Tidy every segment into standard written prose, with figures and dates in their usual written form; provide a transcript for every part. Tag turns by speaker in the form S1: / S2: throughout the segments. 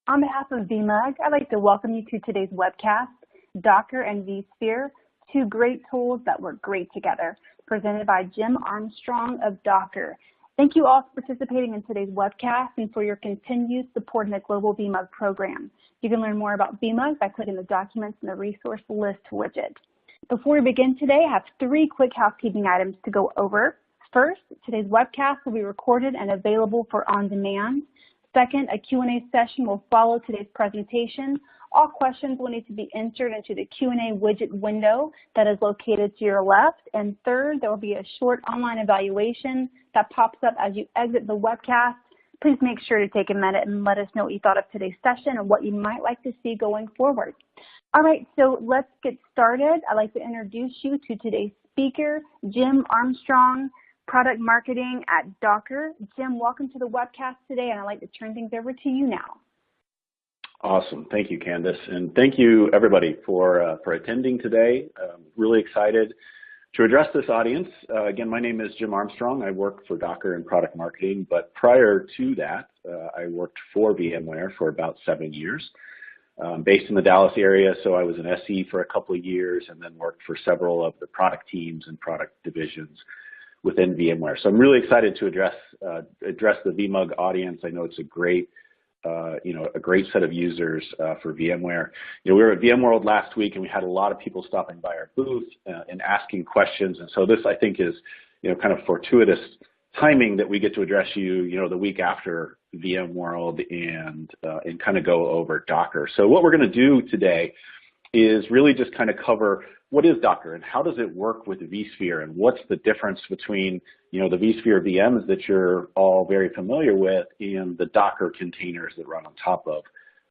S1: On behalf of VMUG, I'd like to welcome you to today's webcast, Docker and vSphere, two great tools that work great together, presented by Jim Armstrong of Docker. Thank you all for participating in today's webcast and for your continued support in the Global VMUG program. You can learn more about VMUG by clicking the Documents in the Resource List widget. Before we begin today, I have three quick housekeeping items to go over. First, today's webcast will be recorded and available for on-demand. Second, a Q&A session will follow today's presentation. All questions will need to be entered into the Q&A widget window that is located to your left. And third, there will be a short online evaluation that pops up as you exit the webcast. Please make sure to take a minute and let us know what you thought of today's session and what you might like to see going forward. All right, so let's get started. I'd like to introduce you to today's speaker, Jim Armstrong, Product Marketing at Docker. Jim, welcome to the webcast today, and I'd like to turn things over to you now.
S2: Awesome. Thank you, Candace. And thank you, everybody, for attending today. Really excited to address this audience. Again, my name is Jim Armstrong. I work for Docker in product marketing, but prior to that, I worked for VMware for about 7 years. Based in the Dallas area, so I was an SE for a couple of years and then worked for several of the product teams and product divisions within VMware. So I'm really excited to address the VMUG audience. I know it's a great, a great set of users for VMware. We were at VMworld last week, and we had a lot of people stopping by our booth and asking questions. And so this, I think, is kind of fortuitous timing that we get to address you, the week after VMworld and kind of go over Docker. So what we're going to do today is really just kind of cover what is Docker and how does it work with vSphere, and what's the difference between the vSphere VMs that you're all very familiar with and the Docker containers that run on top of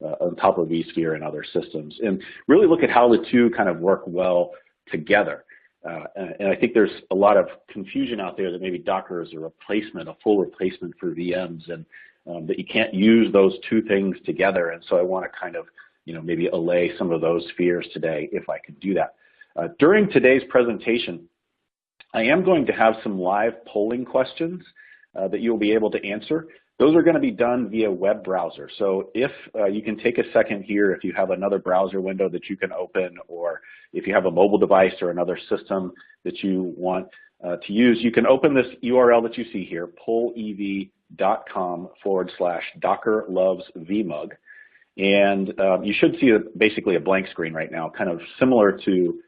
S2: vSphere and other systems, and really look at how the two kind of work well together. And I think there's a lot of confusion out there that maybe Docker is a replacement, a full replacement for VMs, and that you can't use those two things together. And so I want to kind of maybe allay some of those fears today, if I could do that. During today's presentation, I am going to have some live polling questions that you'll be able to answer. Those are going to be done via web browser. So if you can take a second here, if you have another browser window that you can open, or if you have a mobile device or another system that you want to use, you can open this URL that you see here, pollev.com/DockerLovesVMUG. And you should see basically a blank screen right now, kind of similar to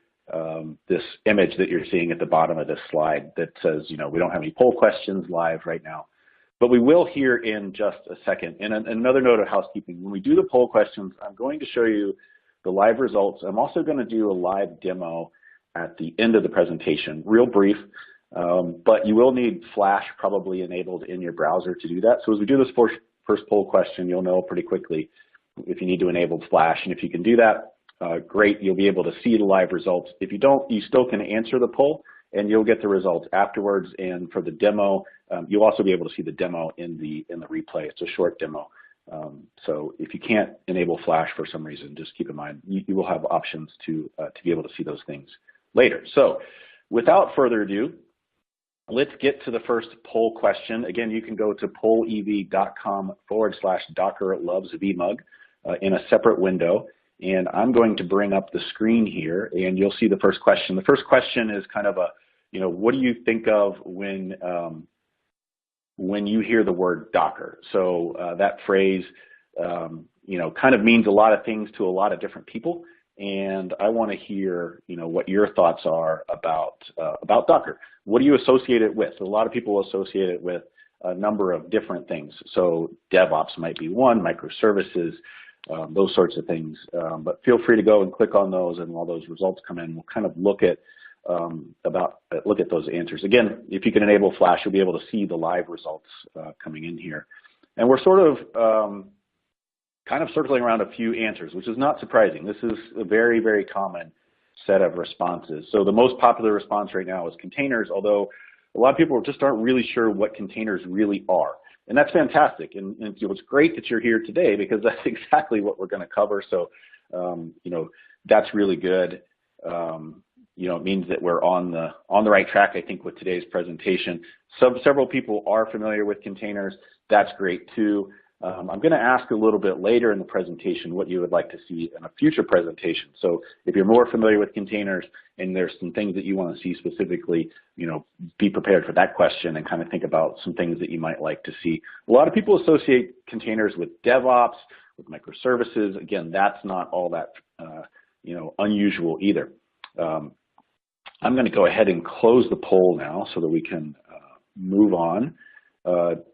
S2: this image that you're seeing at the bottom of this slide that says, we don't have any poll questions live right now, but we will here in just a second. And another note of housekeeping, when we do the poll questions, I'm going to show you the live results. I'm also going to do a live demo at the end of the presentation, real brief, but you will need Flash probably enabled in your browser to do that. So as we do this first poll question, you'll know pretty quickly if you need to enable Flash, and if you can do that, great, you'll be able to see the live results. If you don't, you still can answer the poll, and you'll get the results afterwards. And for the demo, you'll also be able to see the demo in the replay. It's a short demo. So if you can't enable Flash for some reason, just keep in mind you will have options to be able to see those things later. So without further ado, let's get to the first poll question. Again, you can go to pollev.com/DockerLovesVMUG in a separate window. And I'm going to bring up the screen here, and you'll see the first question. The first question is kind of a, what do you think of when you hear the word Docker? So that phrase, kind of means a lot of things to a lot of different people. And I want to hear, what your thoughts are about Docker. What do you associate it with? A lot of people associate it with a number of different things. So DevOps might be one, microservices, those sorts of things. But feel free to go and click on those, and while those results come in, we'll kind of look at those answers. Again, if you can enable Flash, you'll be able to see the live results coming in here. And we're sort of kind of circling around a few answers, which is not surprising. This is a very, very common set of responses. So the most popular response right now is containers, although a lot of people just aren't really sure what containers really are. And that's fantastic. And it's great that you're here today, because that's exactly what we're going to cover. So, that's really good. It means that we're on the right track, I think, with today's presentation. Several people are familiar with containers. That's great too. I'm going to ask a little bit later in the presentation what you would like to see in a future presentation. So if you're more familiar with containers and there's some things that you want to see specifically, be prepared for that question and kind of think about some things that you might like to see. A lot of people associate containers with DevOps, with microservices. Again, that's not all that unusual either. I'm going to go ahead and close the poll now so that we can move on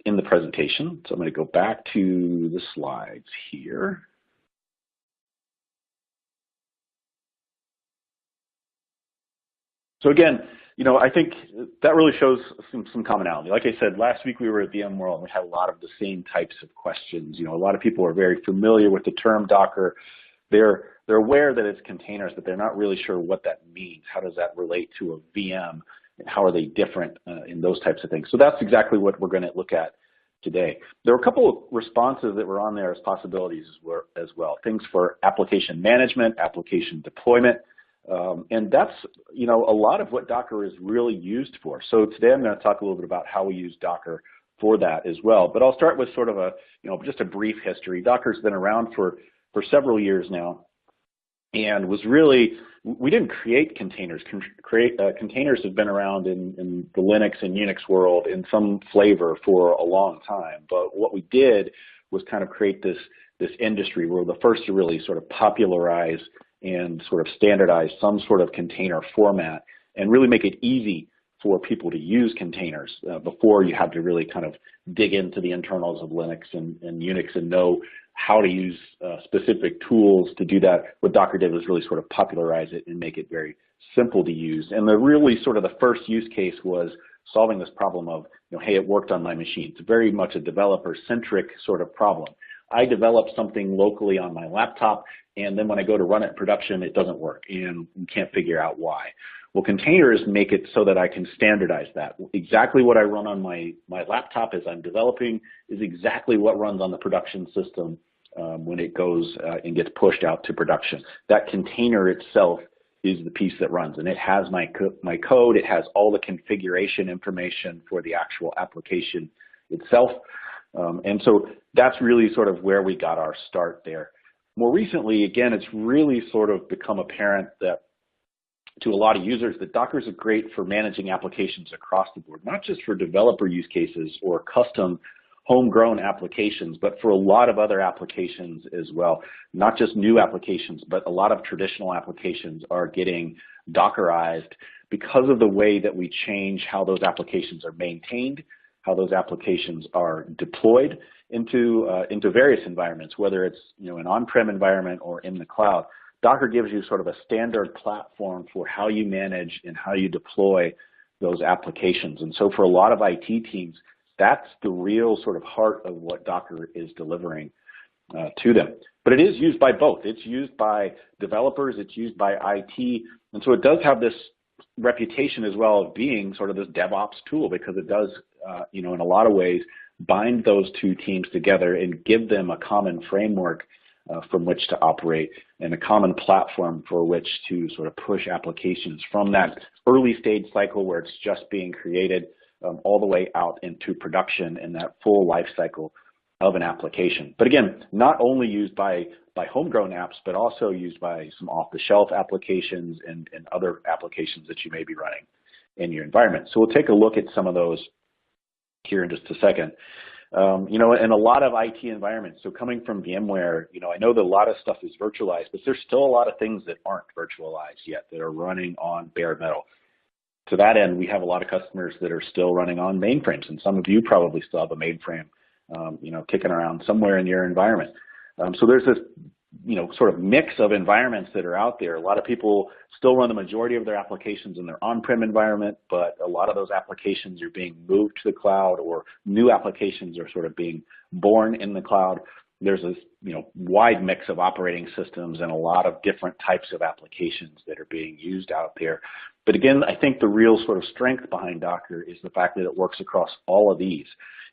S2: in the presentation. So I'm going to go back to the slides here. So again, I think that really shows some commonality. Like I said, last week we were at VMworld and we had a lot of the same types of questions. A lot of people are very familiar with the term Docker. They're aware that it's containers, but they're not really sure what that means. How does that relate to a VM? And how are they different in those types of things? So that's exactly what we're going to look at today. There were a couple of responses that were on there as possibilities as well. Things for application management, application deployment, and that's a lot of what Docker is really used for. So today I'm going to talk a little bit about how we use Docker for that as well. But I'll start with sort of just a brief history. Docker's been around for several years now. And we didn't create containers. Containers have been around in the Linux and Unix world in some flavor for a long time. But what we did was kind of create this industry. We're the first to really sort of popularize and sort of standardize some sort of container format and really make it easy for people to use containers before you have to really kind of dig into the internals of Linux and Unix and know how to use specific tools to do that. What Docker did was really sort of popularize it and make it very simple to use. And the first use case was solving this problem of, hey, it worked on my machine. It's very much a developer-centric sort of problem. I develop something locally on my laptop, and then when I go to run it in production, it doesn't work, and you can't figure out why. Well, containers make it so that I can standardize that. Exactly what I run on my laptop as I'm developing is exactly what runs on the production system when it goes and gets pushed out to production. That container itself is the piece that runs, and it has my code. It has all the configuration information for the actual application itself. And so that's really sort of where we got our start there. More recently, again, it's really sort of become apparent that to a lot of users that Dockers are great for managing applications across the board, not just for developer use cases or custom homegrown applications, but for a lot of other applications as well. Not just new applications, but a lot of traditional applications are getting Dockerized because of the way that we change how those applications are maintained, how those applications are deployed into various environments, whether it's an on-prem environment or in the cloud. Docker gives you sort of a standard platform for how you manage and how you deploy those applications. And so for a lot of IT teams, that's the real sort of heart of what Docker is delivering to them. But it is used by both. It's used by developers, it's used by IT, and so it does have this reputation as well of being sort of this DevOps tool because it does, in a lot of ways, bind those two teams together and give them a common framework from which to operate and a common platform for which to sort of push applications from that early stage cycle where it's just being created all the way out into production and that full life cycle of an application. But again, not only used by homegrown apps, but also used by some off-the-shelf applications and other applications that you may be running in your environment. So we'll take a look at some of those here in just a second. In a lot of IT environments, so coming from VMware, I know that a lot of stuff is virtualized, but there's still a lot of things that aren't virtualized yet that are running on bare metal. To that end, we have a lot of customers that are still running on mainframes, and some of you probably still have a mainframe, kicking around somewhere in your environment. So there's this, sort of mix of environments that are out there. A lot of people still run the majority of their applications in their on-prem environment, but a lot of those applications are being moved to the cloud, or new applications are sort of being born in the cloud. There's this, wide mix of operating systems and a lot of different types of applications that are being used out there. But again, I think the real sort of strength behind Docker is the fact that it works across all of these.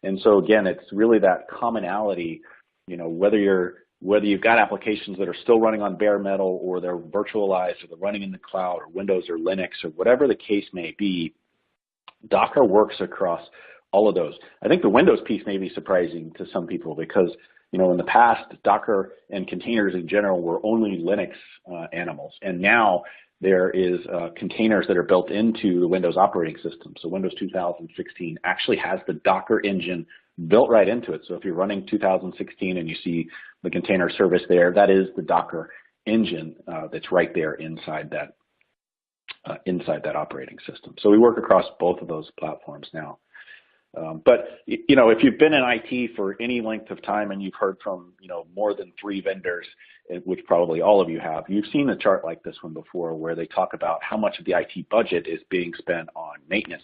S2: And so again, it's really that commonality, whether you've got applications that are still running on bare metal, or they're virtualized, or they're running in the cloud, or Windows or Linux, or whatever the case may be, Docker works across all of those. I think the Windows piece may be surprising to some people because, you know, in the past, Docker and containers in general were only Linux animals. And now there is containers that are built into the Windows operating system. So Windows 2016 actually has the Docker engine built right into it. So if you're running 2016 and you see the container service there, that is the Docker engine that's right there inside that operating system. So we work across both of those platforms now. But, you know, if you've been in IT for any length of time and you've heard from, you know, more than 3 vendors, which probably all of you have, you've seen a chart like this one before where they talk about how much of the IT budget is being spent on maintenance.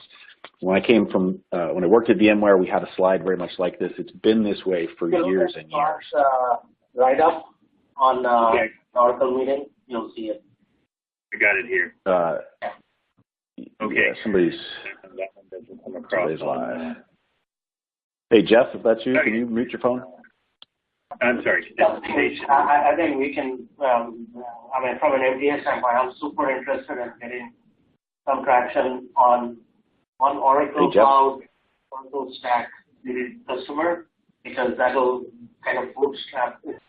S2: When I came from, when I worked at VMware, we had a slide very much like this. It's been this way for years and years.
S3: Right up on the Oracle meeting, you'll see it.
S4: I got it here. Okay.
S2: Yeah, somebody's live. Hey, Jeff, if that's you, can you mute your phone?
S4: I'm sorry.
S3: I think we can, I mean, from an MDA standpoint, I'm super interested in getting some traction on Oracle Cloud, Oracle Stack, the customer, because that'll kind of bootstrap it.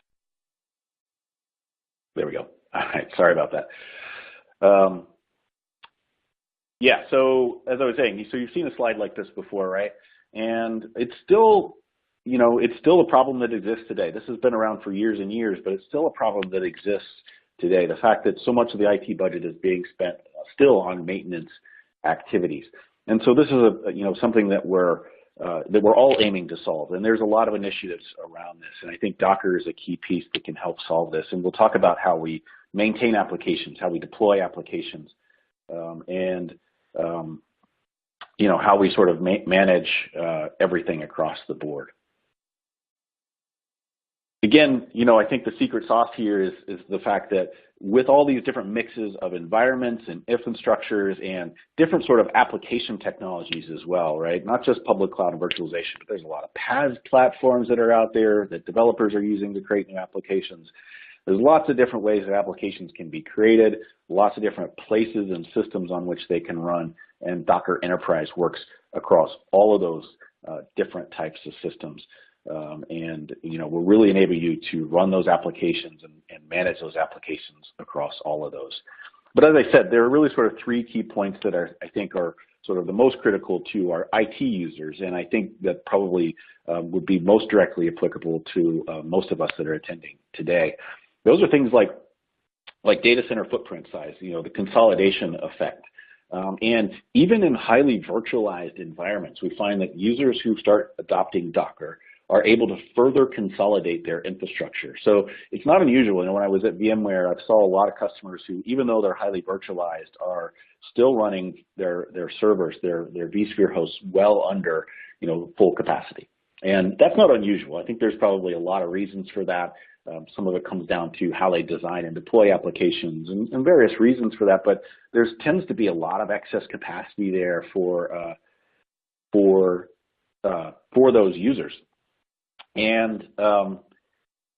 S2: There we go. All right, sorry about that. Yeah, so as I was saying, so you've seen a slide like this before, right? And it's still, you know, it's still a problem that exists today. This has been around for years and years, but it's still a problem that exists today. The fact that so much of the IT budget is being spent still on maintenance activities. And so this is you know, something that we're all aiming to solve. And there's a lot of initiatives around this. And I think Docker is a key piece that can help solve this. And we'll talk about how we maintain applications, how we deploy applications, you know, how we sort of manage everything across the board. Again, you know, I think the secret sauce here is the fact that with all these different mixes of environments and infrastructures and different sort of application technologies as well, right? Not just public cloud and virtualization, but there's a lot of PaaS platforms that are out there that developers are using to create new applications. There's lots of different ways that applications can be created, lots of different places and systems on which they can run, and Docker Enterprise works across all of those different types of systems. And, you know, we'll really enable you to run those applications and manage those applications across all of those. But as I said, there are really sort of 3 key points that I think are sort of the most critical to our IT users, and I think that probably would be most directly applicable to most of us that are attending today. Those are things like data center footprint size, you know, the consolidation effect. And even in highly virtualized environments, we find that users who start adopting Docker are able to further consolidate their infrastructure. So it's not unusual. You know, when I was at VMware, I saw a lot of customers who, even though they're highly virtualized, are still running their servers, their vSphere hosts well under, you know, full capacity. And that's not unusual. I think there's probably a lot of reasons for that. Some of it comes down to how they design and deploy applications and various reasons for that, but there tends to be a lot of excess capacity there for those users. And,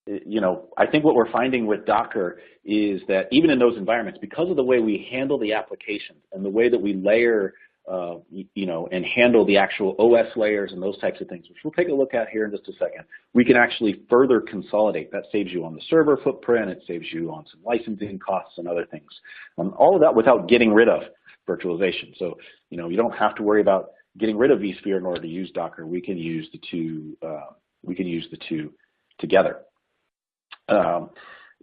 S2: you know, I think what we're finding with Docker is that even in those environments, because of the way we handle the applications and the way that we layer, you know, and handle the actual OS layers and those types of things, which we'll take a look at here in just a second, we can actually further consolidate. That saves you on the server footprint, it saves you on some licensing costs and other things. All of that without getting rid of virtualization. So, you know, you don't have to worry about getting rid of vSphere in order to use Docker. We can use the two together.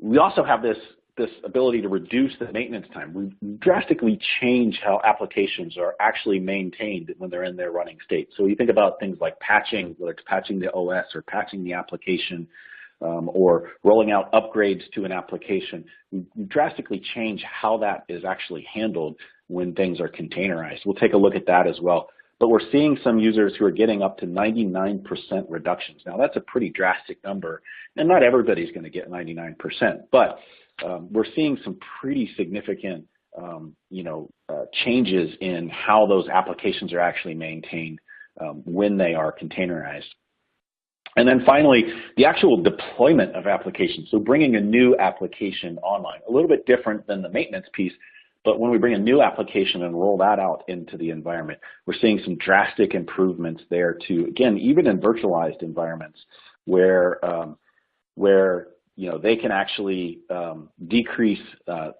S2: We also have this ability to reduce the maintenance time. We drastically change how applications are actually maintained when they're in their running state. So you think about things like patching, whether it's patching the OS or patching the application, or rolling out upgrades to an application. We drastically change how that is actually handled when things are containerized. We'll take a look at that as well. But we're seeing some users who are getting up to 99% reductions. Now that's a pretty drastic number, and not everybody's going to get 99%, but we're seeing some pretty significant, you know, changes in how those applications are actually maintained when they are containerized. And then finally, the actual deployment of applications. So bringing a new application online, a little bit different than the maintenance piece, But when we bring a new application and roll that out into the environment, we're seeing some drastic improvements there too. Again, even in virtualized environments where they can actually decrease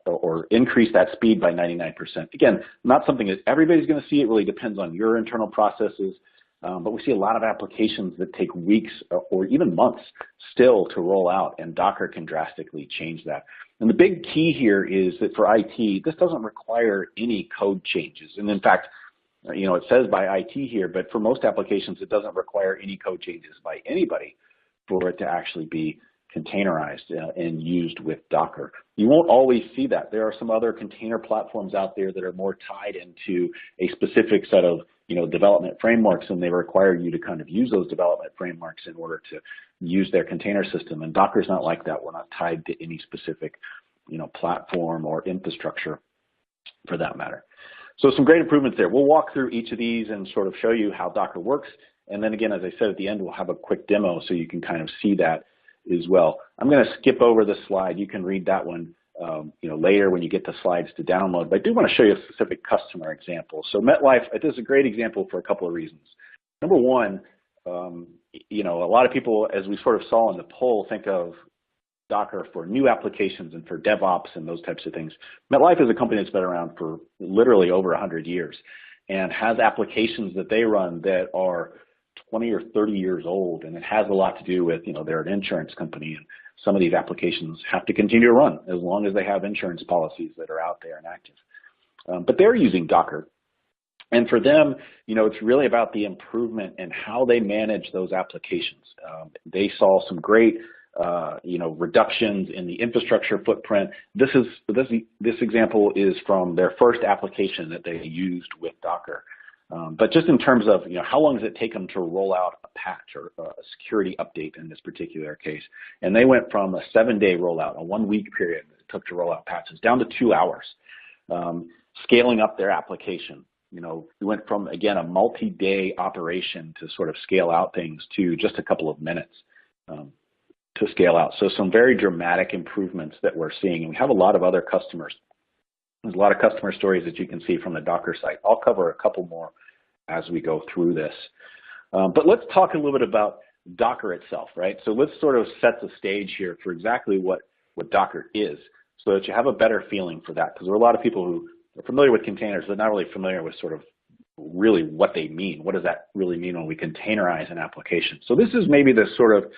S2: or increase that speed by 99%. Again, not something that everybody's going to see. It really depends on your internal processes. But we see a lot of applications that take weeks or even months still to roll out, and Docker can drastically change that. And the big key here is that for IT, this doesn't require any code changes. And in fact, it says by IT here, but for most applications, it doesn't require any code changes by anybody for it to actually be containerized and used with Docker. You won't always see that. There are some other container platforms out there that are more tied into a specific set of development frameworks, and they require you to kind of use those development frameworks in order to use their container system. And Docker's not like that. We're not tied to any specific platform or infrastructure for that matter. So some great improvements there. We'll walk through each of these and sort of show you how Docker works. And then again, as I said at the end, we'll have a quick demo so you can kind of see that as well. I'm going to skip over this slide. You can read that one later when you get the slides to download. But I do want to show you a specific customer example. So MetLife, this is a great example for a couple of reasons. Number one, a lot of people, as we sort of saw in the poll, think of Docker for new applications and for DevOps and those types of things. MetLife is a company that's been around for literally over 100 years and has applications that they run that are 20 or 30 years old, and it has a lot to do with, they're an insurance company, and some of these applications have to continue to run as long as they have insurance policies that are out there and active. But they're using Docker. And for them, it's really about the improvement in how they manage those applications. They saw some great, reductions in the infrastructure footprint. This example is from their first application that they used with Docker. But just in terms of, how long does it take them to roll out a patch or a security update in this particular case? And they went from a 7-day rollout, a 1-week period that it took to roll out patches, down to 2 hours, scaling up their application. We went from, again, a multi-day operation to sort of scale out things to just a couple of minutes to scale out. So some very dramatic improvements that we're seeing. And we have a lot of other customers. There's a lot of customer stories that you can see from the Docker site. I'll cover a couple more as we go through this. But let's talk a little bit about Docker itself, right? So let's sort of set the stage here for exactly what Docker is so that you have a better feeling for that. Because there are a lot of people who are familiar with containers, but not really familiar with sort of really what they mean. What does that really mean when we containerize an application? So this is maybe the sort of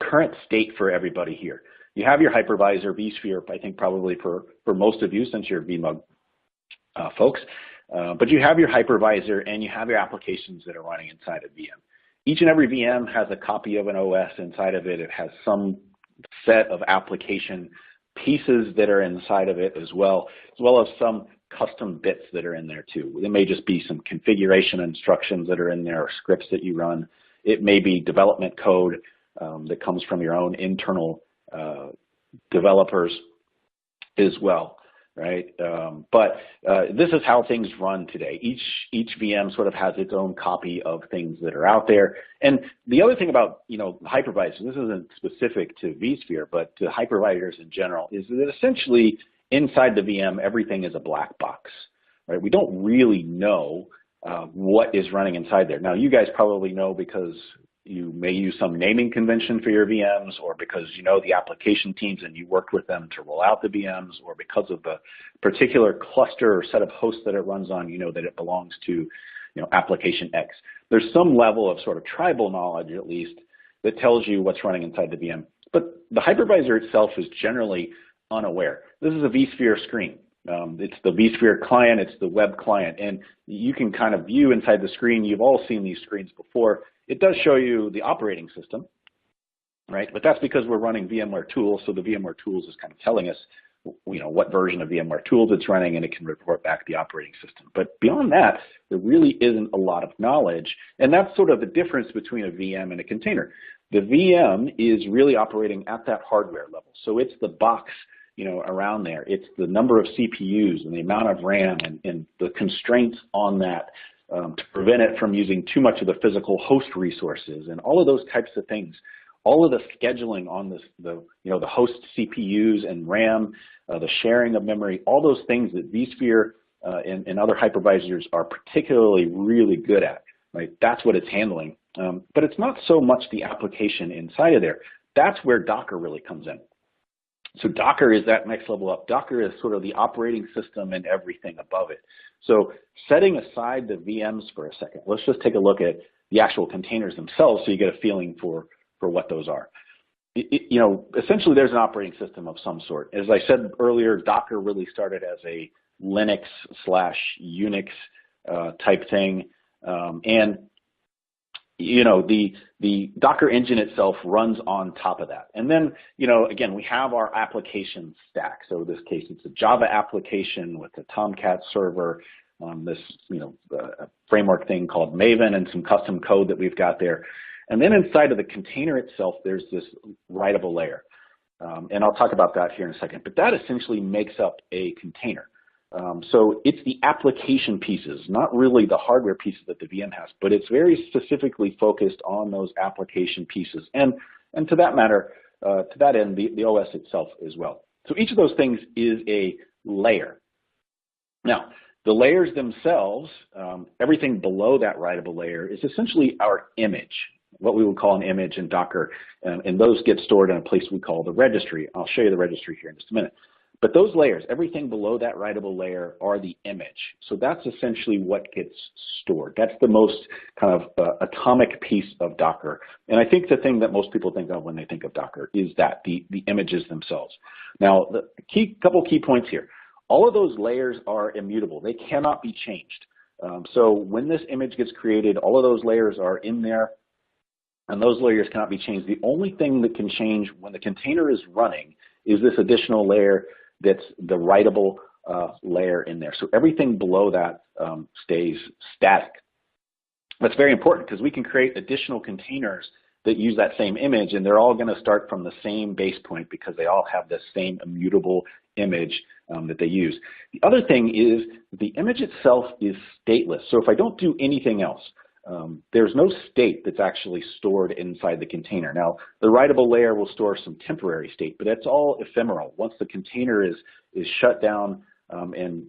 S2: current state for everybody here. You have your hypervisor, vSphere, I think probably for most of you since you're VMUG folks, but you have your hypervisor and you have your applications that are running inside a VM. Each and every VM has a copy of an OS inside of it. It has some set of application pieces that are inside of it as well as some custom bits that are in there too. There may just be some configuration instructions that are in there or scripts that you run. It may be development code that comes from your own internal developers as well, right? But this is how things run today. Each VM sort of has its own copy of things that are out there. And the other thing about hypervisors, this isn't specific to vSphere, but to hypervisors in general, is that essentially inside the VM everything is a black box, right? We don't really know what is running inside there. Now you guys probably know because you may use some naming convention for your VMs, or because you know the application teams and you worked with them to roll out the VMs, or because of the particular cluster or set of hosts that it runs on, you know that it belongs to application X. There's some level of sort of tribal knowledge, at least, that tells you what's running inside the VM. But the hypervisor itself is generally unaware. This is a vSphere screen. It's the vSphere client, it's the web client, and you can kind of view inside the screen. You've all seen these screens before. It does show you the operating system, right? But that's because we're running VMware tools, so the VMware tools is kind of telling us, what version of VMware tools it's running, and it can report back the operating system. But beyond that, there really isn't a lot of knowledge, and that's sort of the difference between a VM and a container. The VM is really operating at that hardware level, so it's the box around there. It's the number of CPUs and the amount of RAM and the constraints on that to prevent it from using too much of the physical host resources, and all of those types of things all of the scheduling on this, the host CPUs and RAM, the sharing of memory, all those things that vSphere and other hypervisors are particularly really good at, right? That's what it's handling. But it's not so much the application inside of there. That's where Docker really comes in. So Docker is that next level up. Docker is sort of the operating system and everything above it. So setting aside the VMs for a second, let's just take a look at the actual containers themselves so you get a feeling for what those are. Essentially there's an operating system of some sort. As I said earlier, Docker really started as a Linux/Unix type thing. The Docker engine itself runs on top of that. And then, again, we have our application stack. So in this case, it's a Java application with a Tomcat server, this, framework thing called Maven and some custom code that we've got there. And then inside of the container itself, there's this writable layer. And I'll talk about that here in a second. But that essentially makes up a container. So it's the application pieces, not really the hardware pieces that the VM has, but it's very specifically focused on those application pieces. And to that matter, to that end, the OS itself as well. So each of those things is a layer. Now, the layers themselves, everything below that writable layer is essentially our image, what we would call an image in Docker, and those get stored in a place we call the registry. I'll show you the registry here in just a minute. But those layers, everything below that writable layer are the image. So that's essentially what gets stored. That's the most kind of atomic piece of Docker. And I think the thing that most people think of when they think of Docker is that, the images themselves. Now, the couple key points here. All of those layers are immutable. They cannot be changed. So when this image gets created, all of those layers are in there, and those layers cannot be changed. The only thing that can change when the container is running is this additional layer that's the writable layer in there. So everything below that stays static. That's very important because we can create additional containers that use that same image, and they're all going to start from the same base point because they all have the same immutable image that they use. The other thing is the image itself is stateless. So if I don't do anything else, there's no state that's actually stored inside the container. Now, the writable layer will store some temporary state, but it's all ephemeral. Once the container is shut down and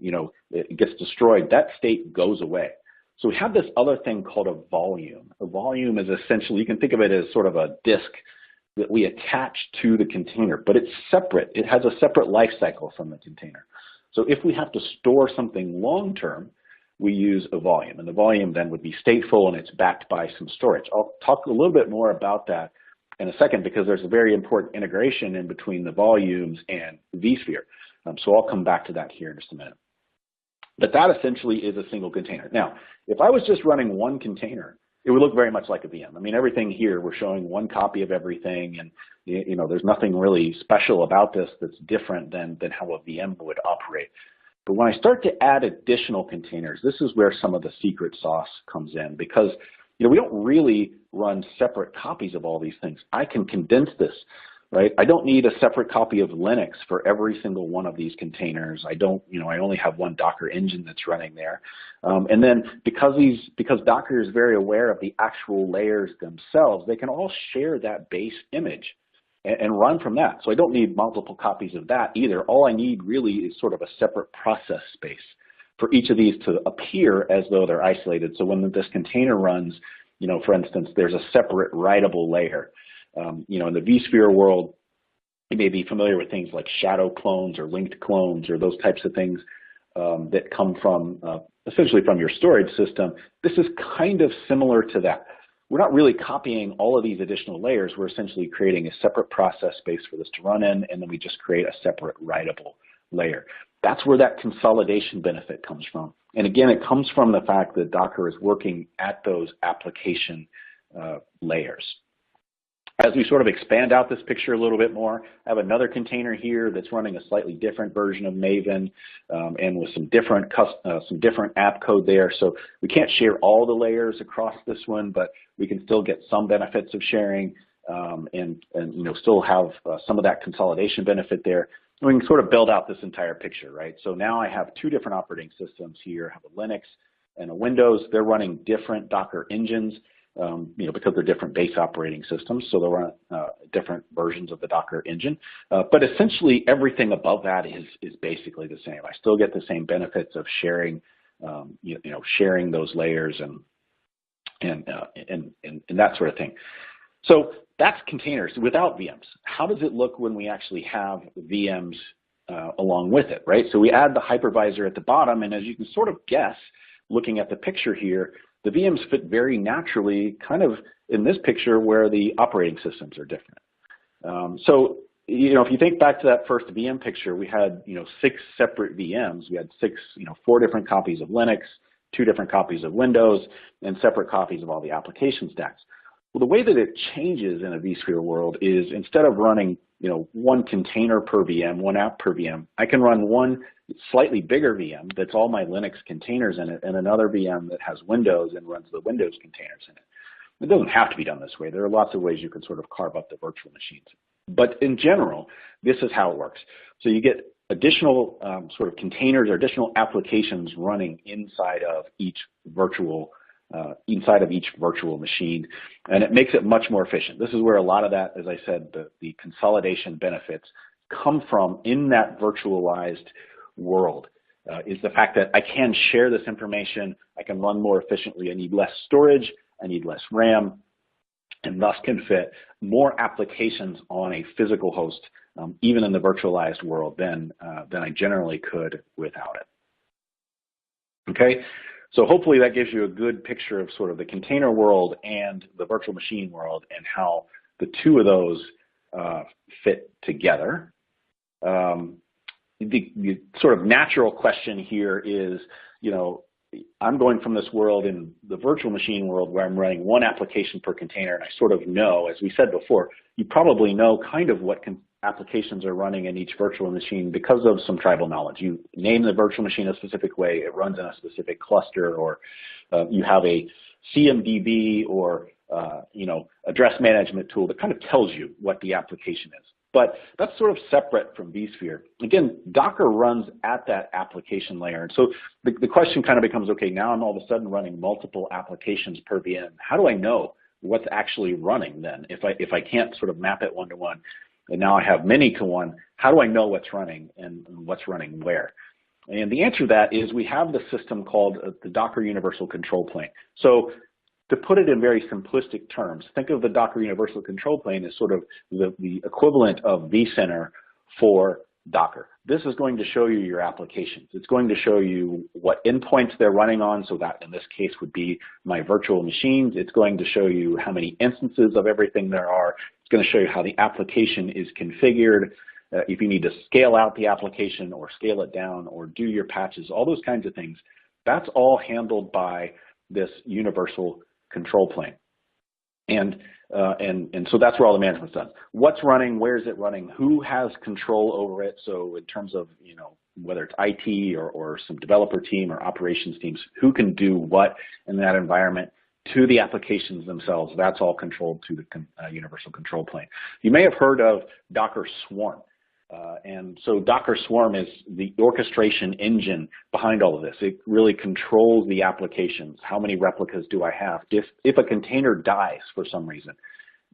S2: it gets destroyed, that state goes away. So we have this other thing called a volume. A volume is essentially, you can think of it as sort of a disk that we attach to the container, but it's separate. It has a separate life cycle from the container. So if we have to store something long-term, we use a volume, and the volume then would be stateful and it's backed by some storage. I'll talk a little bit more about that in a second because there's a very important integration in between the volumes and vSphere. So I'll come back to that here in just a minute. But that essentially is a single container. Now, if I was just running one container, it would look very much like a VM. I mean, everything here, we're showing one copy of everything, and there's nothing really special about this that's different than how a VM would operate. But when I start to add additional containers, this is where some of the secret sauce comes in because we don't really run separate copies of all these things. I can condense this, right? I don't need a separate copy of Linux for every single one of these containers. I only have one Docker engine that's running there. And then because Docker is very aware of the actual layers themselves, they can all share that base image and run from that. So I don't need multiple copies of that either. All I need really is sort of a separate process space for each of these to appear as though they're isolated. So when this container runs, for instance, there's a separate writable layer. In the vSphere world, you may be familiar with things like shadow clones or linked clones or those types of things that come from essentially from your storage system. This is kind of similar to that. We're not really copying all of these additional layers. We're essentially creating a separate process space for this to run in, and then we just create a separate writable layer. That's where that consolidation benefit comes from. And again, it comes from the fact that Docker is working at those application layers. As we sort of expand out this picture a little bit more, I have another container here that's running a slightly different version of Maven and with some different app code there. So we can't share all the layers across this one, but we can still get some benefits of sharing and still have some of that consolidation benefit there. And we can sort of build out this entire picture, right? So now I have two different operating systems here. I have a Linux and a Windows. They're running different Docker engines. because they're different base operating systems, so they'll run different versions of the Docker engine. But essentially, everything above that is basically the same. I still get the same benefits of sharing, sharing those layers and that sort of thing. So that's containers without VMs. How does it look when we actually have VMs along with it, right? So we add the hypervisor at the bottom, and as you can sort of guess, looking at the picture here, the VMs fit very naturally kind of in this picture where the operating systems are different. So, if you think back to that first VM picture, we had, 6 separate VMs. We had 4 different copies of Linux, 2 different copies of Windows, and separate copies of all the application stacks. Well, the way that it changes in a vSphere world is instead of running, one container per VM, one app per VM, I can run one slightly bigger VM that's all my Linux containers in it, and another VM that has Windows and runs the Windows containers in it. It doesn't have to be done this way. There are lots of ways you can sort of carve up the virtual machines. But in general, this is how it works. So you get additional sort of containers or additional applications running inside of each virtual machine, and it makes it much more efficient. This is where a lot of that, as I said, the consolidation benefits come from in that virtualized world, is the fact that I can share this information, I can run more efficiently, I need less storage, I need less RAM, and thus can fit more applications on a physical host, even in the virtualized world, than I generally could without it. Okay, so hopefully that gives you a good picture of sort of the container world and the virtual machine world and how the two of those fit together. The sort of natural question here is, I'm going from this world in the virtual machine world where I'm running one application per container, and I sort of know, as we said before, you probably know kind of what applications are running in each virtual machine because of some tribal knowledge. You name the virtual machine a specific way, it runs in a specific cluster, or you have a CMDB or address management tool that kind of tells you what the application is. But that's sort of separate from vSphere. Again, Docker runs at that application layer. And so the question kind of becomes, okay, now I'm all of a sudden running multiple applications per VM. How do I know what's actually running then? If I can't sort of map it one-to-one, and now I have many to one, how do I know what's running and what's running where? And the answer to that is we have the system called the Docker Universal Control Plane. So to put it in very simplistic terms, think of the Docker Universal Control Plane as sort of the equivalent of vCenter for Docker. This is going to show you your applications. It's going to show you what endpoints they're running on, so that in this case would be my virtual machines. It's going to show you how many instances of everything there are. It's going to show you how the application is configured, if you need to scale out the application or scale it down or do your patches, all those kinds of things. That's all handled by this universal control plane. And so that's where all the management's done. What's running, where is it running, who has control over it? So in terms of, whether it's IT or some developer team or operations teams, who can do what in that environment to the applications themselves, that's all controlled through the universal control plane. You may have heard of Docker Swarm. And so Docker Swarm is the orchestration engine behind all of this. It really controls the applications. How many replicas do I have? If a container dies for some reason,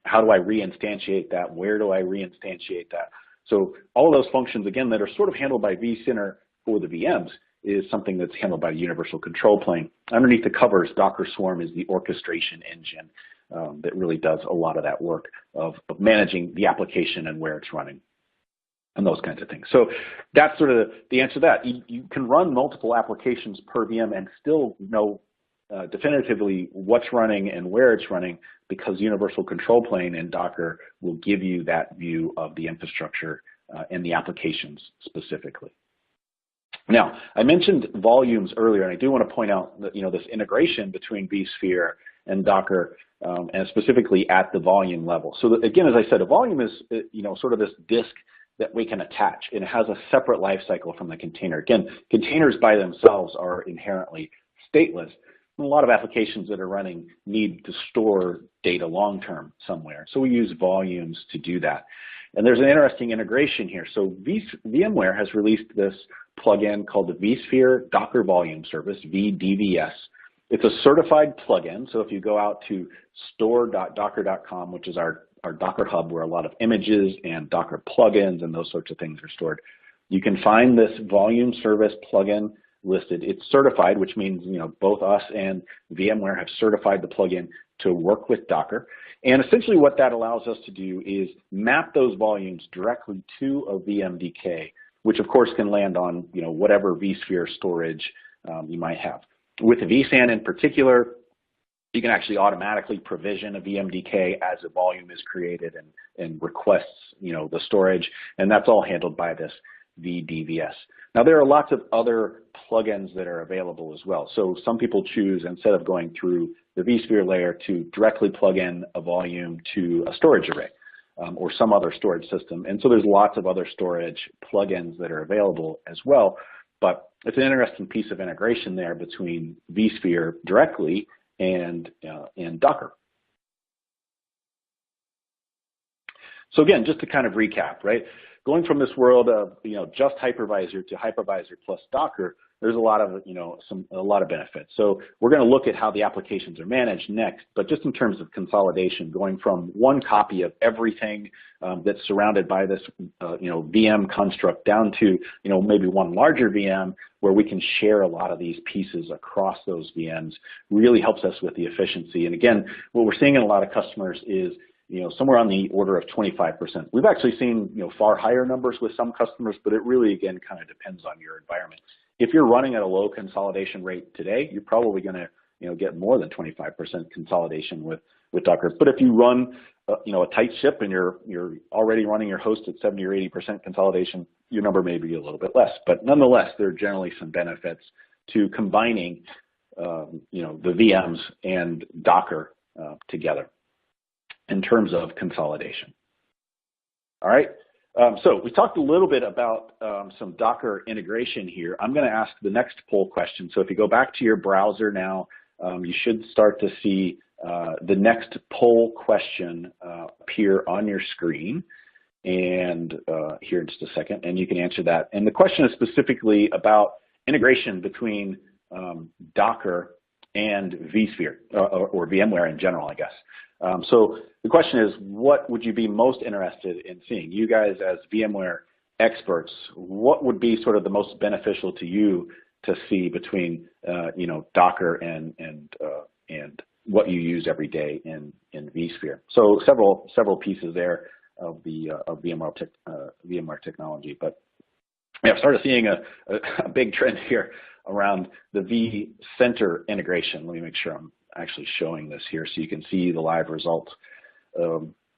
S2: how do I reinstantiate that? Where do I reinstantiate that? So all of those functions, again, that are sort of handled by vCenter for the VMs is something that's handled by the universal control plane. Underneath the covers, Docker Swarm is the orchestration engine that really does a lot of that work of managing the application and where it's running, and those kinds of things. So that's sort of the answer to that. You can run multiple applications per VM and still know definitively what's running and where it's running, because Universal Control Plane in Docker will give you that view of the infrastructure and the applications specifically. Now, I mentioned volumes earlier, and I do want to point out that this integration between vSphere and Docker, and specifically at the volume level. So that, again, as I said, a volume is sort of this disk that we can attach, and it has a separate life cycle from the container. Again, containers by themselves are inherently stateless. And a lot of applications that are running need to store data long-term somewhere. So we use volumes to do that. And there's an interesting integration here. So VMware has released this plugin called the vSphere Docker Volume Service, VDVS. It's a certified plugin. So if you go out to store.docker.com, which is our Docker hub where a lot of images and Docker plugins and those sorts of things are stored, you can find this volume service plugin listed. It's certified, which means, you know, both us and VMware have certified the plugin to work with Docker. And essentially what that allows us to do is map those volumes directly to a VMDK, which of course can land on, you know, whatever vSphere storage you might have. With vSAN in particular, you can actually automatically provision a VMDK as a volume is created and requests, you know, the storage, and that's all handled by this VDVS. Now there are lots of other plugins that are available as well. So some people choose, instead of going through the vSphere layer, to directly plug in a volume to a storage array or some other storage system. And so there's lots of other storage plugins that are available as well. But it's an interesting piece of integration there between vSphere directly and Docker. So again, just to kind of recap, right? Going from this world of, you know, just hypervisor to hypervisor plus Docker, there's a lot of, you know, a lot of benefits. So we're going to look at how the applications are managed next, but just in terms of consolidation, going from one copy of everything that's surrounded by this, you know, VM construct down to, you know, maybe one larger VM where we can share a lot of these pieces across those VMs really helps us with the efficiency. And again, what we're seeing in a lot of customers is, you know, somewhere on the order of 25%. We've actually seen, you know, far higher numbers with some customers, but it really, again, kind of depends on your environment. If you're running at a low consolidation rate today, you're probably going to, you know, get more than 25% consolidation with Docker. But if you run, you know, a tight ship and you're already running your host at 70 or 80% consolidation, your number may be a little bit less. But nonetheless, there are generally some benefits to combining, you know, the VMs and Docker together in terms of consolidation. All right, so we talked a little bit about some Docker integration here. I'm going to ask the next poll question. So if you go back to your browser now, you should start to see the next poll question appear on your screen, and here in just a second, and you can answer that. And the question is specifically about integration between Docker and vSphere, or VMware in general, I guess. So the question is, what would you be most interested in seeing? You guys as VMware experts, what would be sort of the most beneficial to you to see between, you know, Docker and what you use every day in vSphere? So several pieces there of the VMware technology, but yeah, I've started seeing a big trend here around the vCenter integration. Let me make sure I'm actually showing this here so you can see the live results.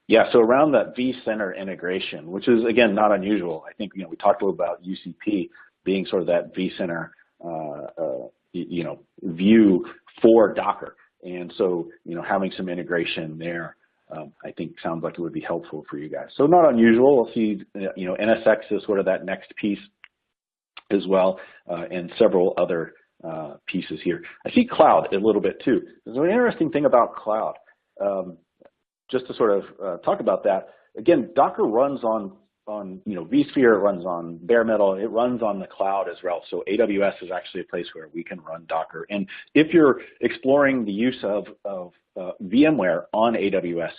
S2: Yeah, so around that vCenter integration, which is, again, not unusual. I think, you know, we talked a little about UCP being sort of that vCenter, you know, view for Docker. And so, you know, having some integration there, I think sounds like it would be helpful for you guys. So not unusual. We'll see, you know, NSX is sort of that next piece as well, and several other pieces here. I see cloud a little bit too. There's an interesting thing about cloud. Just to sort of talk about that, again, Docker runs on you know, vSphere runs on bare metal. It runs on the cloud as well. So AWS is actually a place where we can run Docker. And if you're exploring the use of VMware on AWS,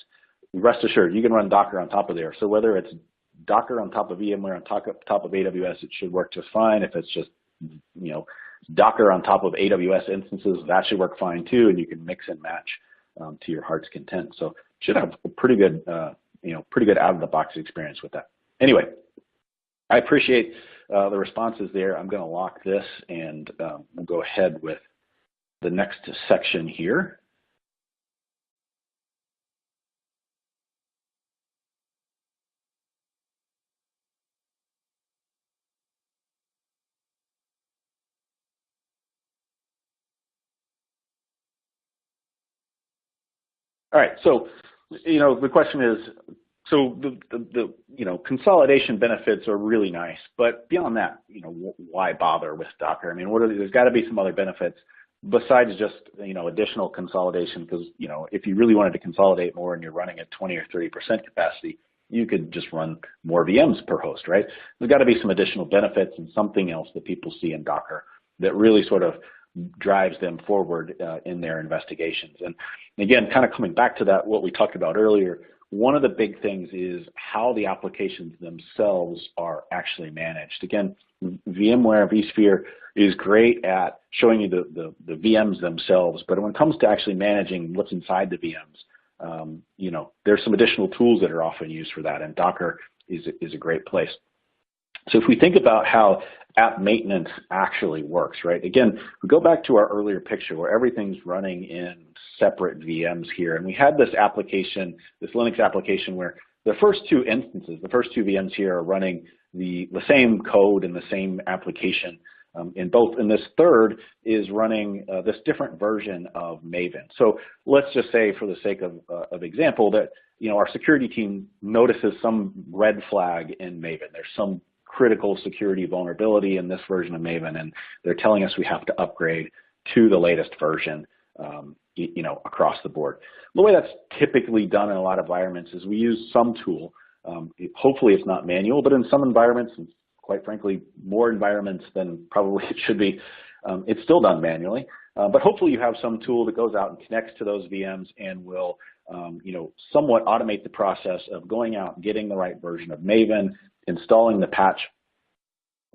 S2: rest assured you can run Docker on top of there. So whether it's Docker on top of VMware on top of AWS, it should work just fine. If it's just, you know, Docker on top of AWS instances, that should work fine too, and you can mix and match to your heart's content. So should have a pretty good, you know, pretty good out-of-the-box experience with that. Anyway, I appreciate the responses there. I'm going to lock this, and we'll go ahead with the next section here. All right, so, you know, the question is, so the you know, consolidation benefits are really nice, but beyond that, you know, why bother with Docker? I mean, there's got to be some other benefits besides just, you know, additional consolidation, because, you know, if you really wanted to consolidate more and you're running at 20 or 30% capacity, you could just run more VMs per host, right? There's got to be some additional benefits and something else that people see in Docker that really sort of drives them forward in their investigations. And again, kind of coming back to that, what we talked about earlier, one of the big things is how the applications themselves are actually managed. Again, VMware, vSphere is great at showing you the VMs themselves, but when it comes to actually managing what's inside the VMs, you know, there's some additional tools that are often used for that, and Docker is a great place. So if we think about how app maintenance actually works, right? Again, we go back to our earlier picture where everything's running in separate VMs here, and we had this application, this Linux application, where the first two instances, the first two VMs here are running the same code and the same application in both, and this third is running this different version of Maven. So let's just say, for the sake of example, that, you know, our security team notices some red flag in Maven. There's some critical security vulnerability in this version of Maven, and they're telling us we have to upgrade to the latest version, you know, across the board. The way that's typically done in a lot of environments is we use some tool. Hopefully it's not manual, but in some environments, and quite frankly, more environments than probably it should be, it's still done manually. But hopefully you have some tool that goes out and connects to those VMs and will, you know, somewhat automate the process of going out and getting the right version of Maven, installing the patch.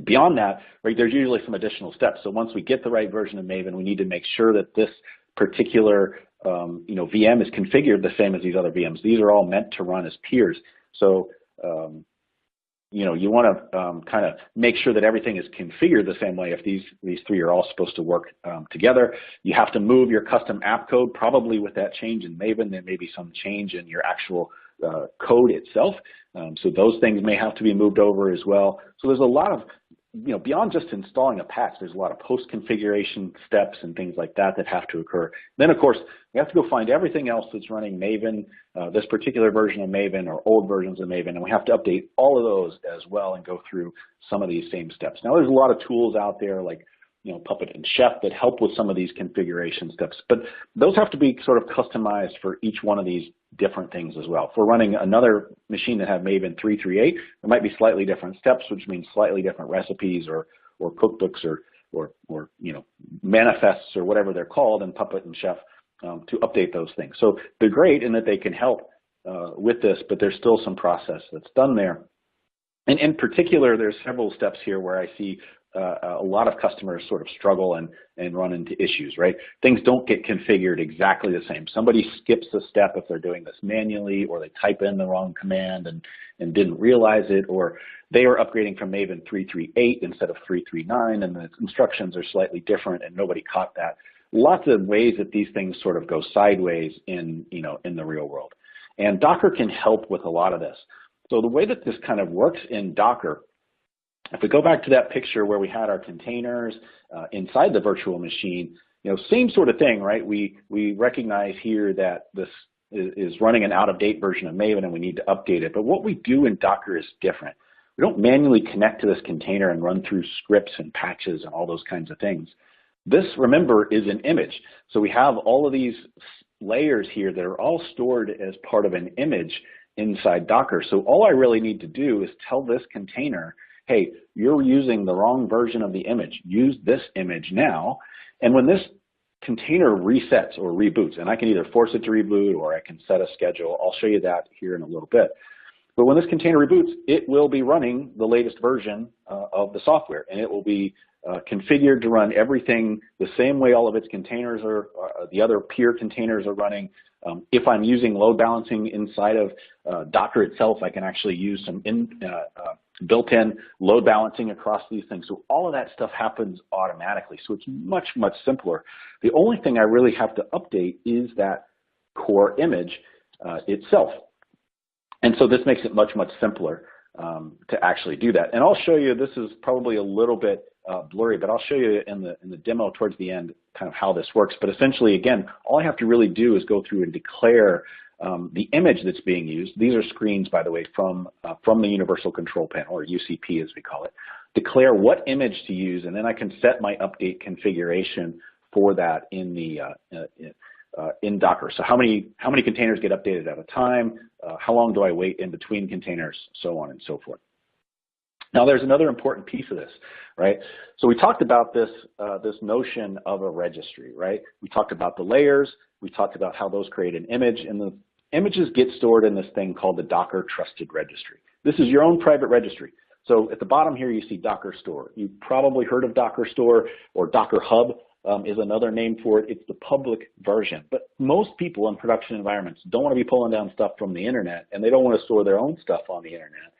S2: Beyond that, right, there's usually some additional steps. So once we get the right version of Maven, we need to make sure that this particular you know, VM is configured the same as these other VMs. These are all meant to run as peers. So you know, you want to kind of make sure that everything is configured the same way if these three are all supposed to work together. You have to move your custom app code, probably with that change in Maven. There may be some change in your actual code itself. So those things may have to be moved over as well. So there's a lot of, you know, beyond just installing a patch, there's a lot of post-configuration steps and things like that that have to occur. Then, of course, we have to go find everything else that's running Maven, this particular version of Maven or old versions of Maven, and we have to update all of those as well and go through some of these same steps. Now, there's a lot of tools out there like, you know, Puppet and Chef that help with some of these configuration steps, but those have to be sort of customized for each one of these different things as well. If we're running another machine that have Maven 3.3.8, there might be slightly different steps, which means slightly different recipes or cookbooks or you know, manifests or whatever they're called in Puppet and Chef to update those things. So they're great in that they can help with this, but there's still some process that's done there. And in particular, there's several steps here where I see a lot of customers sort of struggle and run into issues, right? Things don't get configured exactly the same. Somebody skips a step if they're doing this manually, or they type in the wrong command and didn't realize it, or they are upgrading from Maven 3.3.8 instead of 3.3.9, and the instructions are slightly different and nobody caught that. Lots of ways that these things sort of go sideways in, you know, in the real world. And Docker can help with a lot of this. So the way that this kind of works in Docker, if we go back to that picture where we had our containers inside the virtual machine, you know, same sort of thing, right? We recognize here that this is running an out-of-date version of Maven and we need to update it. But what we do in Docker is different. We don't manually connect to this container and run through scripts and patches and all those kinds of things. This, remember, is an image. So we have all of these layers here that are all stored as part of an image inside Docker. So all I really need to do is tell this container, hey, you're using the wrong version of the image. Use this image now. And when this container resets or reboots, and I can either force it to reboot or I can set a schedule. I'll show you that here in a little bit. But when this container reboots, it will be running the latest version of the software, and it will be configured to run everything the same way all of its containers are, the other peer containers are running. If I'm using load balancing inside of Docker itself, I can actually use some built-in load balancing across these things. So all of that stuff happens automatically. So it's much, much simpler. The only thing I really have to update is that core image itself. And so this makes it much, much simpler to actually do that. And I'll show you, this is probably a little bit blurry, but I'll show you in the demo towards the end kind of how this works. But essentially, again, all I have to really do is go through and declare the image that's being used. These are screens, by the way, from the Universal Control Panel, or UCP as we call it. Declare what image to use, and then I can set my update configuration for that in the in Docker. So how many containers get updated at a time? How long do I wait in between containers? So on and so forth. Now, there's another important piece of this, right? So we talked about this, this notion of a registry, right? We talked about the layers. We talked about how those create an image, and the images get stored in this thing called the Docker Trusted Registry. This is your own private registry. So at the bottom here, you see Docker Store. You've probably heard of Docker Store, or Docker Hub is another name for it. It's the public version. But most people in production environments don't want to be pulling down stuff from the internet, and they don't want to store their own stuff on the internet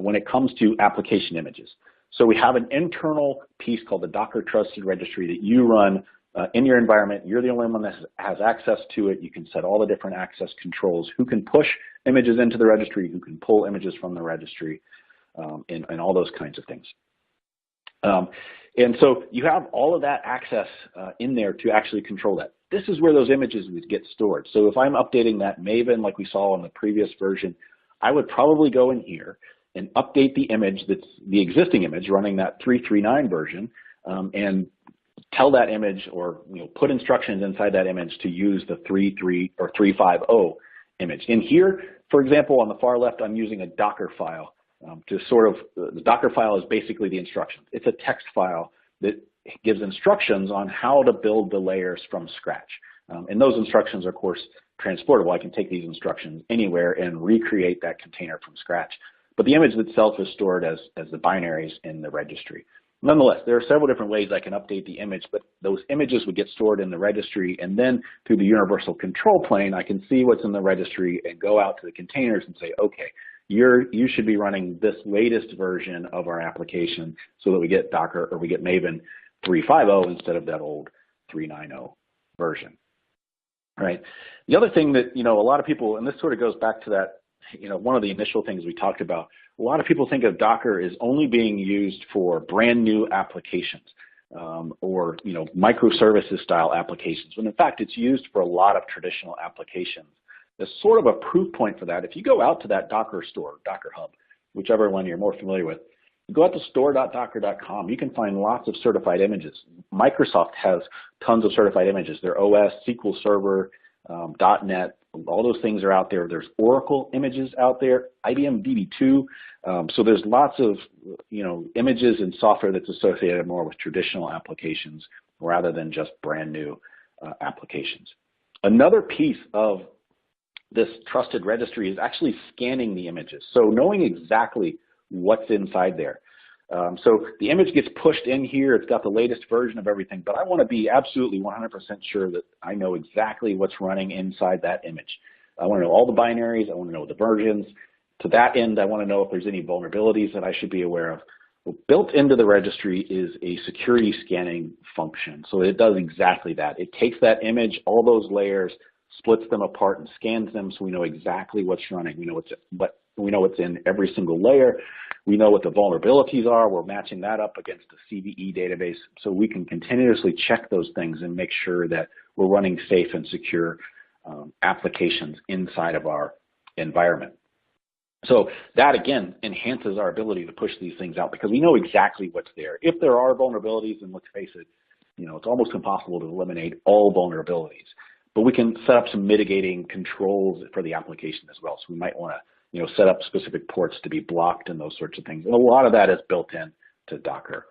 S2: when it comes to application images. So we have an internal piece called the Docker Trusted Registry that you run in your environment. You're the only one that has access to it. You can set all the different access controls, who can push images into the registry, who can pull images from the registry, and all those kinds of things. And so you have all of that access in there to actually control that. This is where those images would get stored. So if I'm updating that Maven like we saw in the previous version, I would probably go in here and update the image that's the existing image running that 3.3.9 version, and tell that image, or put instructions inside that image to use the 3.3 or 3.5.0 image. In here, for example, on the far left, I'm using a Docker file to sort of, the Docker file is basically the instructions. It's a text file that gives instructions on how to build the layers from scratch. And those instructions are, of course, transportable. I can take these instructions anywhere and recreate that container from scratch. But the image itself is stored as the binaries in the registry. Nonetheless, there are several different ways I can update the image, but those images would get stored in the registry, and then through the universal control plane, I can see what's in the registry and go out to the containers and say, okay, you should be running this latest version of our application so that we get Docker, or we get Maven 3.5.0 instead of that old 3.9.0 version, right? The other thing that, a lot of people, and this sort of goes back to that, one of the initial things we talked about, a lot of people think of Docker as only being used for brand new applications, or microservices style applications, when in fact it's used for a lot of traditional applications. As sort of a proof point for that, if you go out to that Docker store, Docker Hub, whichever one you're more familiar with, you go out to store.docker.com, you can find lots of certified images. Microsoft has tons of certified images. Their OS, SQL Server, .NET, all those things are out there. There's Oracle images out there, IBM DB2. So there's lots of images and software that's associated more with traditional applications rather than just brand new applications. Another piece of this trusted registry is actually scanning the images. So knowing exactly what's inside there. So the image gets pushed in here. It's got the latest version of everything, but I want to be absolutely 100% sure that I know exactly what's running inside that image. I want to know all the binaries. I want to know the versions. To that end, I want to know if there's any vulnerabilities that I should be aware of. Well, built into the registry is a security scanning function. So it does exactly that. It takes that image, all those layers, splits them apart and scans them so we know exactly what's running. We know what's in every single layer. We know what the vulnerabilities are. We're matching that up against a CVE database so we can continuously check those things and make sure that we're running safe and secure applications inside of our environment. So that, again, enhances our ability to push these things out because we know exactly what's there. If there are vulnerabilities, and let's face it, it's almost impossible to eliminate all vulnerabilities. But we can set up some mitigating controls for the application as well. So we might want to set up specific ports to be blocked and those sorts of things. And a lot of that is built in to Docker